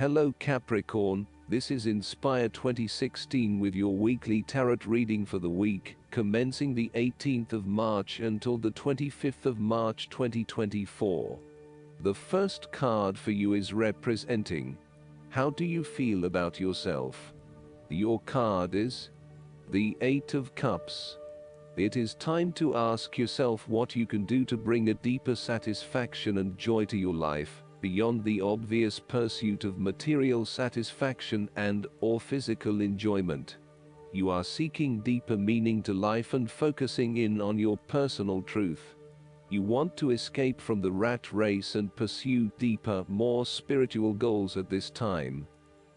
Hello Capricorn, this is Inspire 2016 with your weekly tarot reading for the week, commencing the 18th of March until the 25th of March 2024. The first card for you is representing, how do you feel about yourself? Your card is the Eight of Cups. It is time to ask yourself what you can do to bring a deeper satisfaction and joy to your life, beyond the obvious pursuit of material satisfaction and/or physical enjoyment. You are seeking deeper meaning to life and focusing in on your personal truth. You want to escape from the rat race and pursue deeper, more spiritual goals at this time.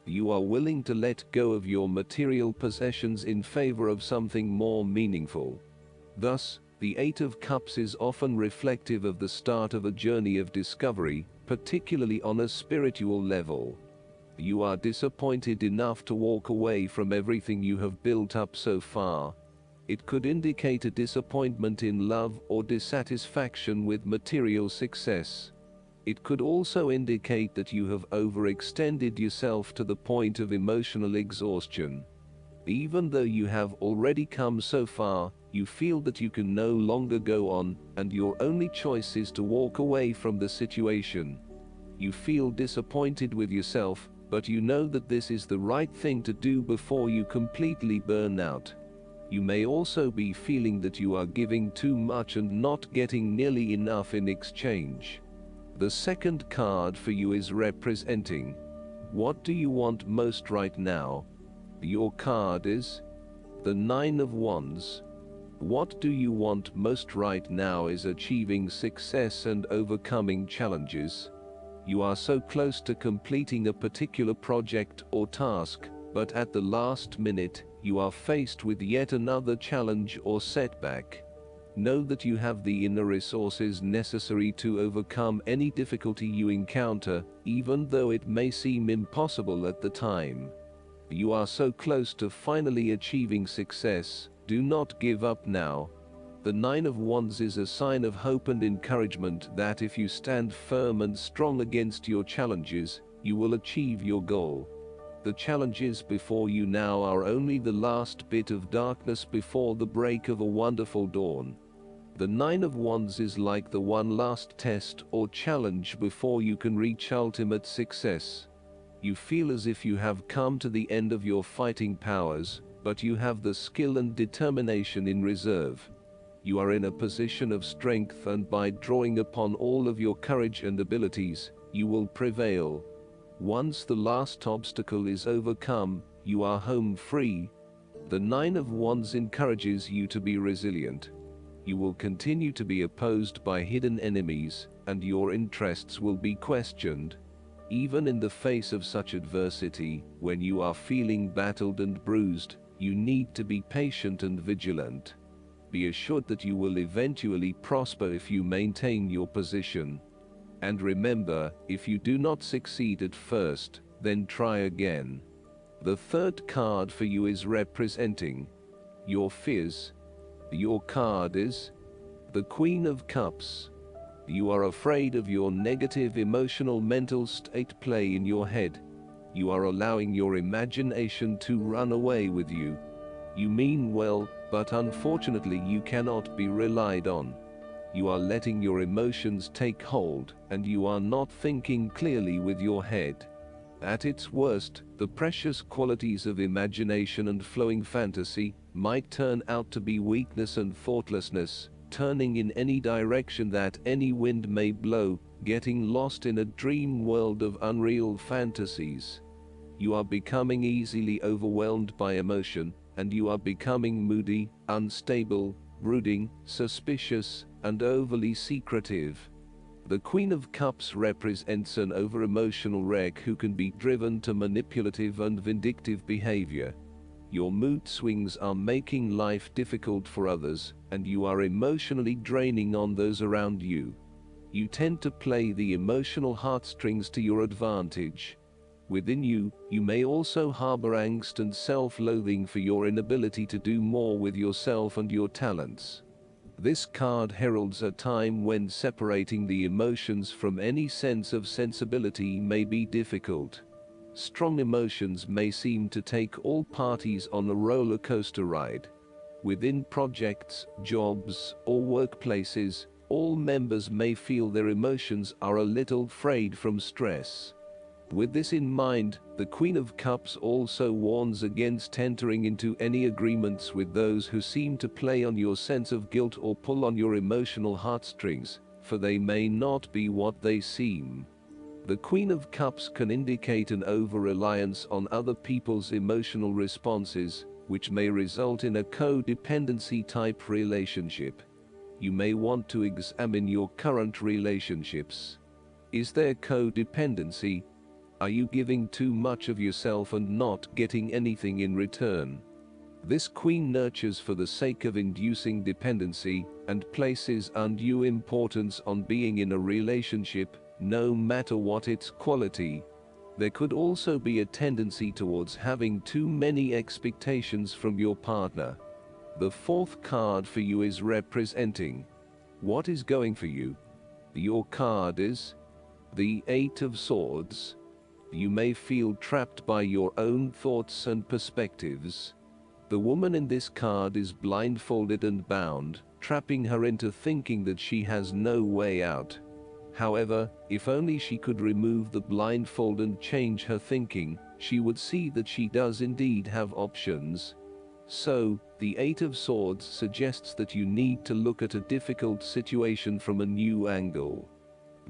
You are willing to let go of your material possessions in favor of something more meaningful. Thus, the Eight of Cups is often reflective of the start of a journey of discovery, particularly on a spiritual level. You are disappointed enough to walk away from everything you have built up so far. It could indicate a disappointment in love or dissatisfaction with material success. It could also indicate that you have overextended yourself to the point of emotional exhaustion. Even though you have already come so far, you feel that you can no longer go on, and your only choice is to walk away from the situation. You feel disappointed with yourself, but you know that this is the right thing to do before you completely burn out. You may also be feeling that you are giving too much and not getting nearly enough in exchange. The second card for you is representing, what do you want most right now? Your card is the Nine of Wands. What do you want most right now is achieving success and overcoming challenges. You are so close to completing a particular project or task, but at the last minute, you are faced with yet another challenge or setback. Know that you have the inner resources necessary to overcome any difficulty you encounter, even though it may seem impossible at the time. You are so close to finally achieving success. Do not give up now. The Nine of Wands is a sign of hope and encouragement that if you stand firm and strong against your challenges, you will achieve your goal. The challenges before you now are only the last bit of darkness before the break of a wonderful dawn. The Nine of Wands is like the one last test or challenge before you can reach ultimate success. You feel as if you have come to the end of your fighting powers, but you have the skill and determination in reserve. You are in a position of strength, and by drawing upon all of your courage and abilities, you will prevail. Once the last obstacle is overcome, you are home free. The Nine of Wands encourages you to be resilient. You will continue to be opposed by hidden enemies, and your interests will be questioned. Even in the face of such adversity, when you are feeling battered and bruised, you need to be patient and vigilant. Be assured that you will eventually prosper if you maintain your position. And remember, if you do not succeed at first, then try again. The third card for you is representing your fears. Your card is the Queen of Cups. You are afraid of your negative emotional mental state play in your head. You are allowing your imagination to run away with you. You mean well, but unfortunately you cannot be relied on. You are letting your emotions take hold, and you are not thinking clearly with your head. At its worst, the precious qualities of imagination and flowing fantasy might turn out to be weakness and thoughtlessness, turning in any direction that any wind may blow, getting lost in a dream world of unreal fantasies. You are becoming easily overwhelmed by emotion, and you are becoming moody, unstable, brooding, suspicious, and overly secretive. The Queen of Cups represents an over-emotional wreck who can be driven to manipulative and vindictive behavior. Your mood swings are making life difficult for others, and you are emotionally draining on those around you. You tend to play the emotional heartstrings to your advantage. Within you, you may also harbor angst and self-loathing for your inability to do more with yourself and your talents. This card heralds a time when separating the emotions from any sense of sensibility may be difficult. Strong emotions may seem to take all parties on a roller coaster ride. Within projects, jobs, or workplaces, all members may feel their emotions are a little frayed from stress. With this in mind, the Queen of Cups also warns against entering into any agreements with those who seem to play on your sense of guilt or pull on your emotional heartstrings, for they may not be what they seem. The Queen of Cups can indicate an over-reliance on other people's emotional responses, which may result in a codependency type relationship. You may want to examine your current relationships. Is there codependency? Are you giving too much of yourself and not getting anything in return? This queen nurtures for the sake of inducing dependency and places undue importance on being in a relationship, no matter what its quality. There could also be a tendency towards having too many expectations from your partner. The fourth card for you is representing what is going for you. Your card is the Eight of Swords. You may feel trapped by your own thoughts and perspectives. The woman in this card is blindfolded and bound, trapping her into thinking that she has no way out. However, if only she could remove the blindfold and change her thinking, she would see that she does indeed have options. So, the Eight of Swords suggests that you need to look at a difficult situation from a new angle.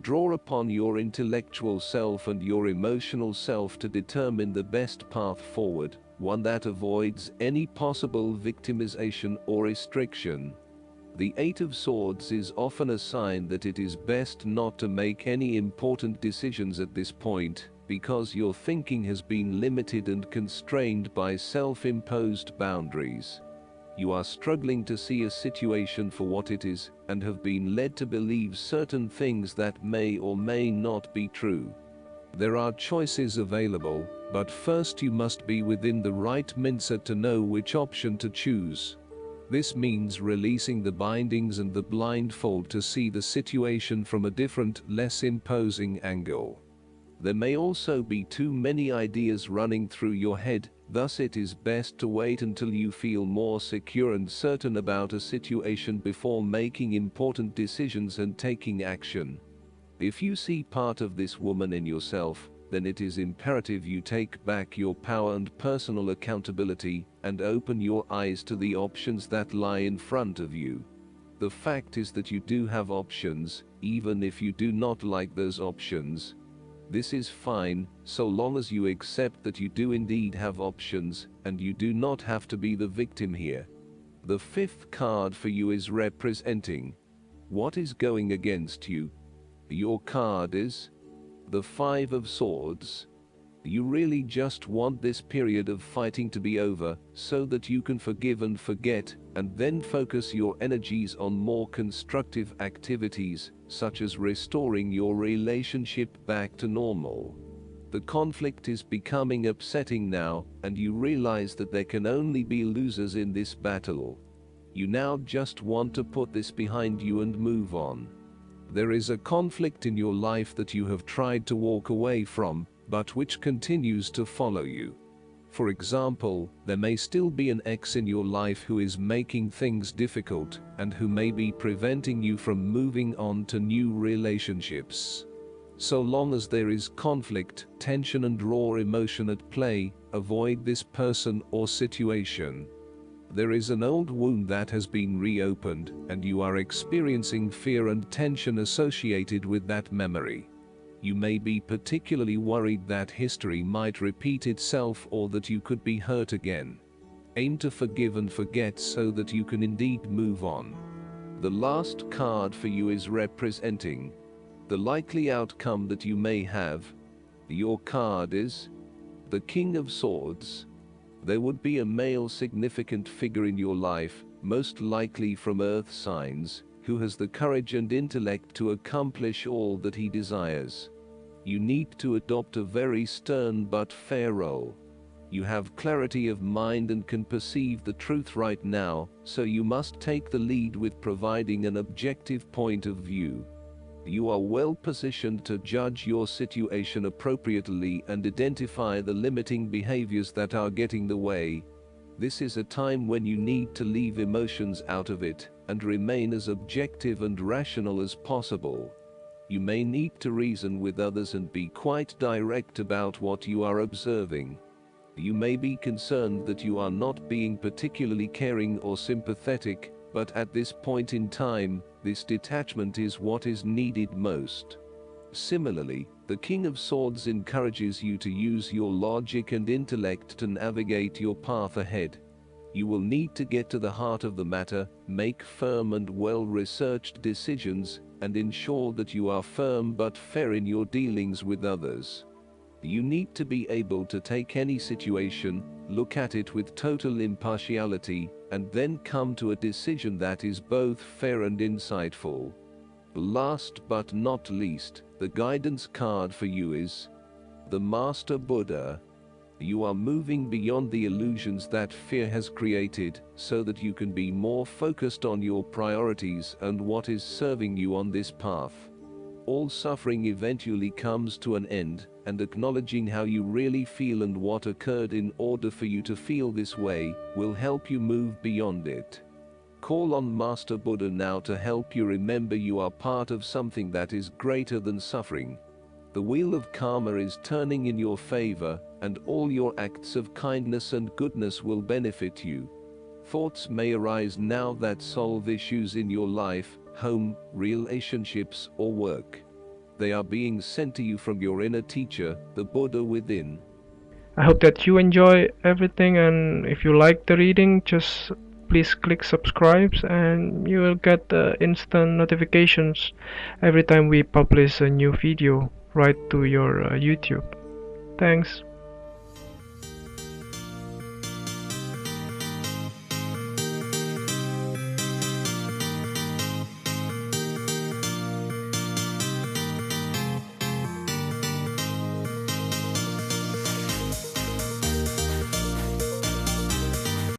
Draw upon your intellectual self and your emotional self to determine the best path forward, one that avoids any possible victimization or restriction. The Eight of Swords is often a sign that it is best not to make any important decisions at this point, because your thinking has been limited and constrained by self-imposed boundaries. You are struggling to see a situation for what it is, and have been led to believe certain things that may or may not be true. There are choices available, but first you must be within the right mindset to know which option to choose. This means releasing the bindings and the blindfold to see the situation from a different, less imposing angle. There may also be too many ideas running through your head, thus it is best to wait until you feel more secure and certain about a situation before making important decisions and taking action. If you see part of this woman in yourself, then it is imperative you take back your power and personal accountability, and open your eyes to the options that lie in front of you. The fact is that you do have options, even if you do not like those options. This is fine, so long as you accept that you do indeed have options, and you do not have to be the victim here. The fifth card for you is representing what is going against you. Your card is the Five of Swords. You really just want this period of fighting to be over, so that you can forgive and forget, and then focus your energies on more constructive activities, such as restoring your relationship back to normal. The conflict is becoming upsetting now, and you realize that there can only be losers in this battle. You now just want to put this behind you and move on. There is a conflict in your life that you have tried to walk away from, but which continues to follow you. For example, there may still be an ex in your life who is making things difficult, and who may be preventing you from moving on to new relationships. So long as there is conflict, tension and raw emotion at play, avoid this person or situation. There is an old wound that has been reopened, and you are experiencing fear and tension associated with that memory. You may be particularly worried that history might repeat itself or that you could be hurt again. Aim to forgive and forget so that you can indeed move on. The last card for you is representing the likely outcome that you may have. Your card is the King of Swords. There would be a male significant figure in your life, most likely from earth signs, who has the courage and intellect to accomplish all that he desires. You need to adopt a very stern but fair role. You have clarity of mind and can perceive the truth right now, so you must take the lead with providing an objective point of view. You are well positioned to judge your situation appropriately and identify the limiting behaviors that are getting in the way. This is a time when you need to leave emotions out of it and remain as objective and rational as possible. You may need to reason with others and be quite direct about what you are observing. You may be concerned that you are not being particularly caring or sympathetic, but at this point in time, this detachment is what is needed most. Similarly, the King of Swords encourages you to use your logic and intellect to navigate your path ahead. You will need to get to the heart of the matter, make firm and well-researched decisions, and ensure that you are firm but fair in your dealings with others. You need to be able to take any situation, look at it with total impartiality, and then come to a decision that is both fair and insightful. Last but not least, the guidance card for you is the Master Buddha. You are moving beyond the illusions that fear has created, so that you can be more focused on your priorities and what is serving you on this path. All suffering eventually comes to an end, and acknowledging how you really feel and what occurred in order for you to feel this way will help you move beyond it. Call on Master Buddha now to help you remember you are part of something that is greater than suffering. The wheel of karma is turning in your favor, and all your acts of kindness and goodness will benefit you. Thoughts may arise now that solve issues in your life, home, relationships, or work. They are being sent to you from your inner teacher, the Buddha within. I hope that you enjoy everything, and if you like the reading, just please click subscribe and you will get instant notifications every time we publish a new video right to your YouTube. Thanks.